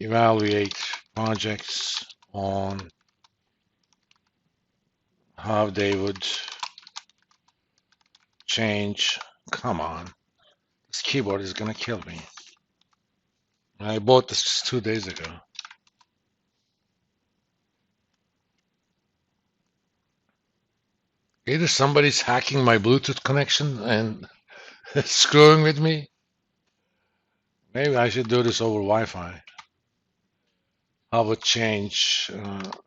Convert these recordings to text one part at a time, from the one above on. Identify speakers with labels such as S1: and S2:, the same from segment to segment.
S1: evaluate projects on how they would change. Come on, this keyboard is gonna kill me. I bought this 2 days ago. Either somebody's hacking my Bluetooth connection and screwing with me. Maybe I should do this over Wi-Fi. How would change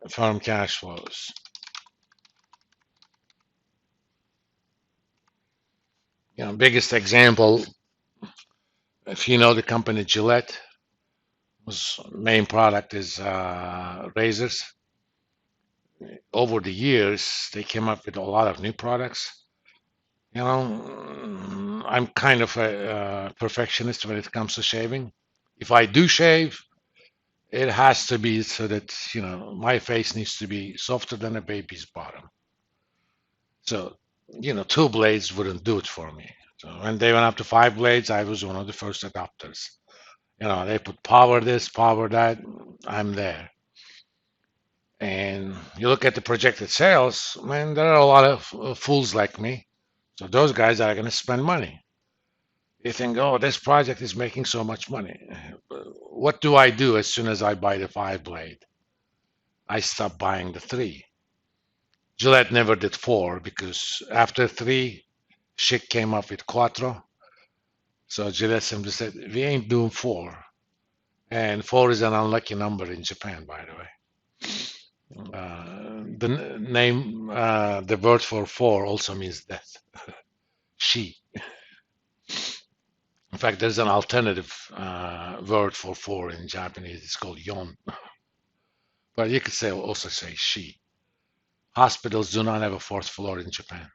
S1: firm cash flows? Biggest example, if you know the company Gillette, whose main product is razors. Over the years, they came up with a lot of new products. I'm kind of a perfectionist when it comes to shaving. If I do shave, it has to be so that, my face needs to be softer than a baby's bottom. So, 2 blades wouldn't do it for me. So when they went up to 5 blades, I was one of the first adopters. They put power this, power that, I'm there. And you look at the projected sales, man, there are a lot of fools like me. So those guys are going to spend money. They think, oh, this project is making so much money. What do I do as soon as I buy the 5 blade? I stop buying the 3. Gillette never did 4 because after 3, Schick came up with Quattro. So Gillette simply said, we ain't doing 4. And 4 is an unlucky number in Japan, by the way. The word for 4 also means death. She. In fact, there's an alternative word for 4 in Japanese. It's called yon. But you could also say she. Hospitals do not have a 4th floor in Japan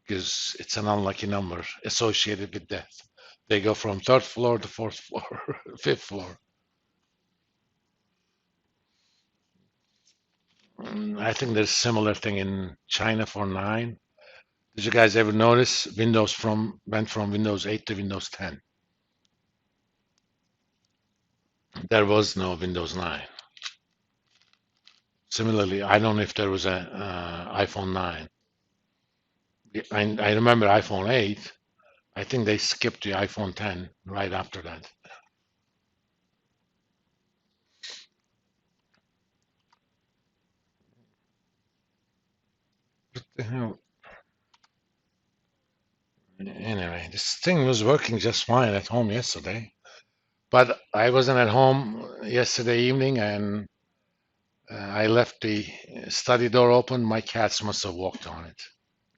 S1: because it's an unlucky number associated with death. They go from 3rd floor to 4th floor, 5th floor. I think there's a similar thing in China for 9. Did you guys ever notice Windows went from Windows 8 to Windows 10? There was no Windows 9. Similarly, I don't know if there was a iPhone 9. I remember iPhone 8. I think they skipped the iPhone 10 right after that. What the hell? Anyway, this thing was working just fine at home yesterday, but I wasn't at home yesterday evening, and I left the study door open. My cats must have walked on it.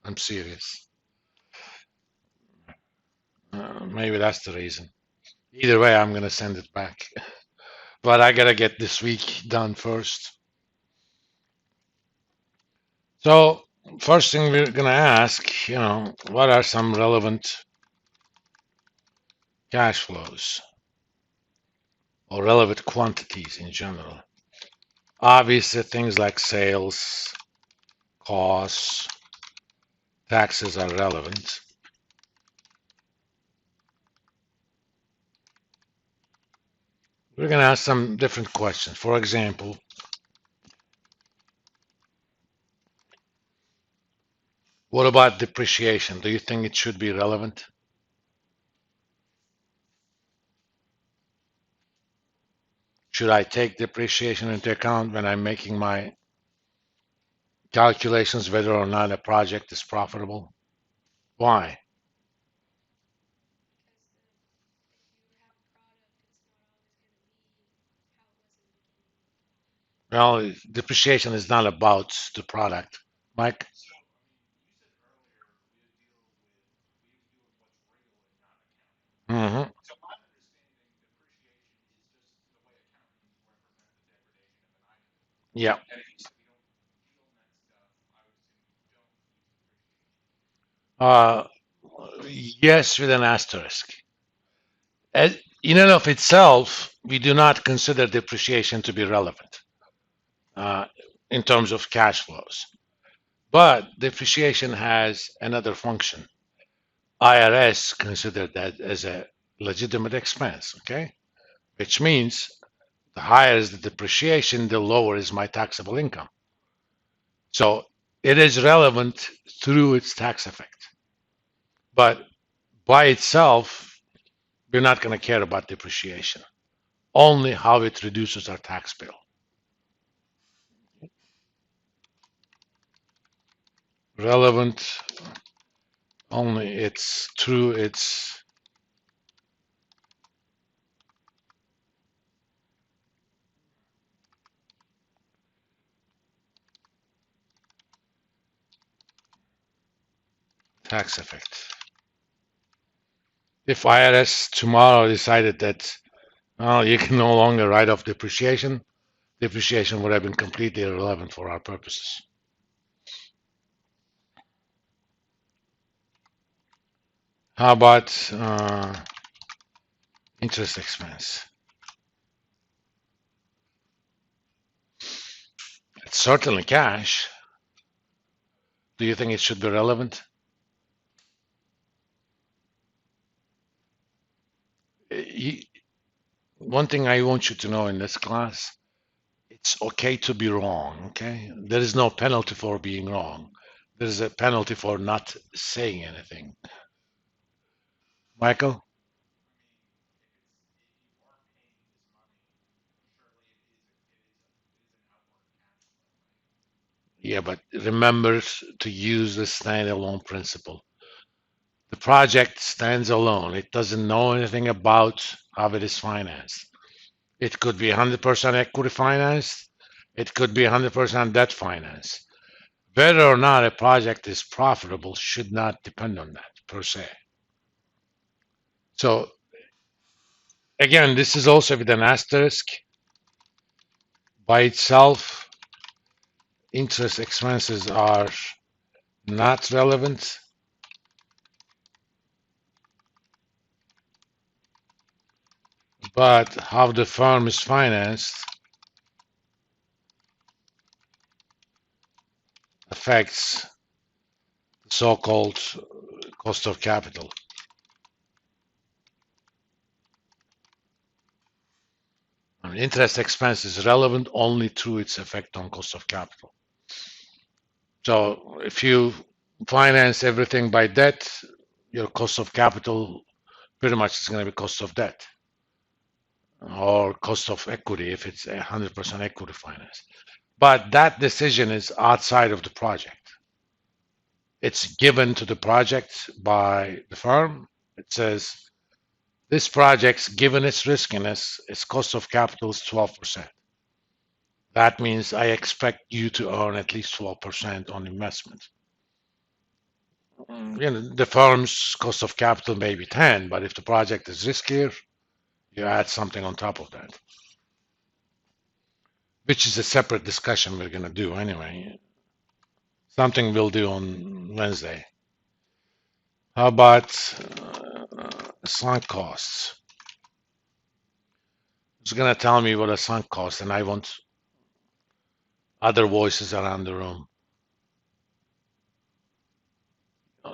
S1: I'm serious. Maybe that's the reason. Either way, I'm gonna send it back. But I gotta get this week done first. So, first thing we're gonna ask, what are some relevant cash flows or relevant quantities in general? Obviously, things like sales, costs, taxes are relevant. We're going to ask some different questions. For example, what about depreciation? Do you think it should be relevant? Should I take depreciation into account when I'm making my calculations whether or not a project is profitable? Why? Well, depreciation is not about the product. Mike? Mm-hmm. Yeah. Uh, yes, with an asterisk. In and of itself, we do not consider depreciation to be relevant uh, in terms of cash flows. But depreciation has another function. IRS considered that as a legitimate expense, okay? which means the higher is the depreciation, the lower is my taxable income. So it is relevant through its tax effect. But by itself, we're not going to care about depreciation, only how it reduces our tax bill. Relevant only it's through its tax effect. If IRS tomorrow decided that, well, you can no longer write off depreciation, depreciation would have been completely irrelevant for our purposes. How about interest expense? It's certainly cash. Do you think it should be relevant? One thing I want you to know in this class, it's okay to be wrong, okay? There is no penalty for being wrong. There's a penalty for not saying anything. Michael? Yeah, but remember to use the standalone principle. The project stands alone. It doesn't know anything about how it is financed. It could be 100% equity financed. It could be 100% debt financed. Whether or not a project is profitable should not depend on that per se. So again, this is also with an asterisk. By itself, interest expenses are not relevant. But how the firm is financed affects the so-called cost of capital. I mean, interest expense is relevant only through its effect on cost of capital. So if you finance everything by debt, your cost of capital pretty much is going to be cost of debt or cost of equity if it's 100% equity finance. But that decision is outside of the project. It's given to the project by the firm. It says, this project's given its riskiness, its cost of capital is 12%. That means I expect you to earn at least 12% on investment. The firm's cost of capital may be 10, but if the project is riskier, you add something on top of that, which is a separate discussion we're going to do anyway. Something we'll do on Wednesday. How about sunk costs? Who's going to tell me what a sunk cost? And I want other voices around the room.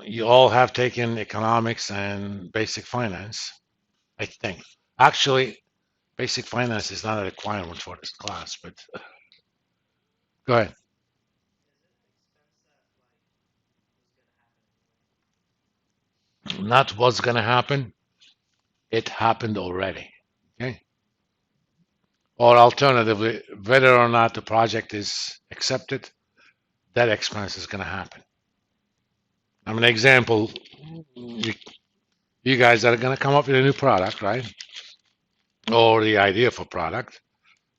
S1: You all have taken economics and basic finance, I think. Actually, basic finance is not a requirement for this class, but go ahead. Not what's going to happen, it happened already. Okay. Or alternatively, whether or not the project is accepted, that expense is going to happen. I mean, example, you guys are going to come up with a new product, right? Or the idea for product.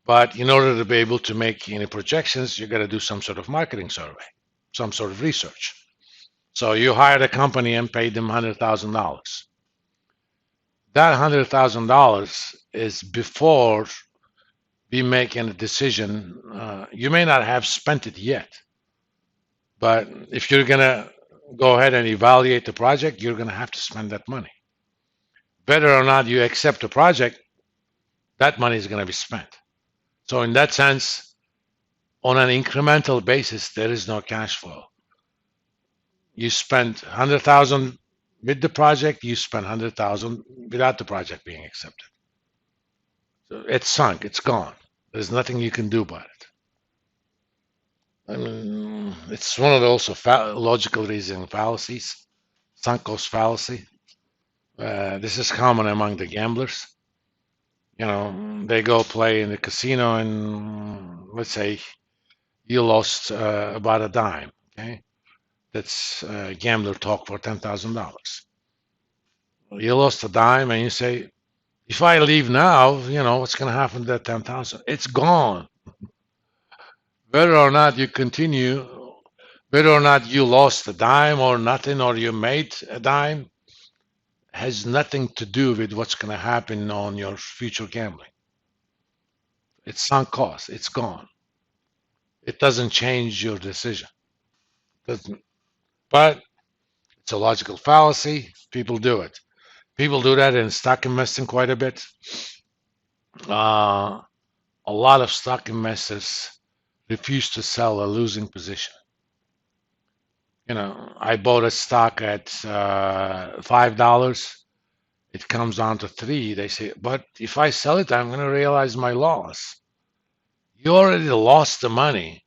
S1: But in order to be able to make any projections, you got to do some sort of marketing survey, some sort of research. So you hired a company and paid them $100,000. That $100,000 is before we make any decision. You may not have spent it yet, but if you're going to go ahead and evaluate the project, you're going to have to spend that money. Whether or not you accept the project, that money is going to be spent. So in that sense, on an incremental basis, there is no cash flow. You spent 100,000 with the project, you spent 100,000 without the project being accepted. it's sunk. It's gone. There's nothing you can do about it. I mean, it's one of the also logical reasoning fallacies, sunk cost fallacy. This is common among the gamblers. You know, they go play in the casino and let's say you lost about a dime. Okay, that's gambler talk for $10,000. You lost a dime, and you say, if I leave now, what's going to happen to that 10,000? It's gone. Whether or not you continue, whether or not you lost a dime or nothing, or you made a dime, has nothing to do with what's going to happen on your future gambling. It's sunk cost. It's gone. It doesn't change your decision. Doesn't. But it's a logical fallacy. People do it. People do that in stock investing quite a bit. A lot of stock investors refuse to sell a losing position. I bought a stock at $5. It comes down to 3. They say, but if I sell it, I'm going to realize my loss. You already lost the money.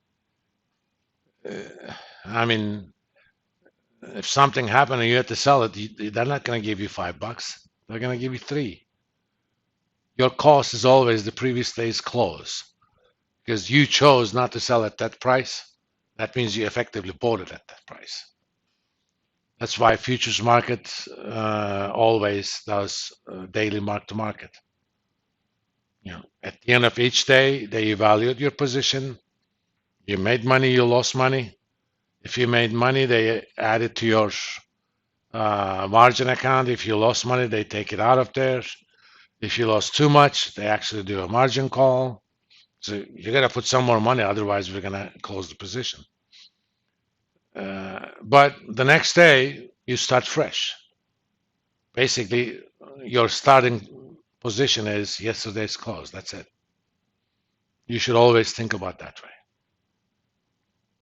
S1: I mean, if something happened and you had to sell it, they're not going to give you $5. They're going to give you 3. Your cost is always the previous day's close because you chose not to sell at that price. That means you effectively bought it at that price. That's why futures market always does daily mark to market. At the end of each day, they evaluate your position. You made money, you lost money. If you made money, they add it to your margin account. If you lost money, they take it out of there. If you lost too much, they actually do a margin call. So you got to put some more money, otherwise we're going to close the position. But the next day, you start fresh. Basically, your starting position is yesterday's close. That's it. You should always think about that way.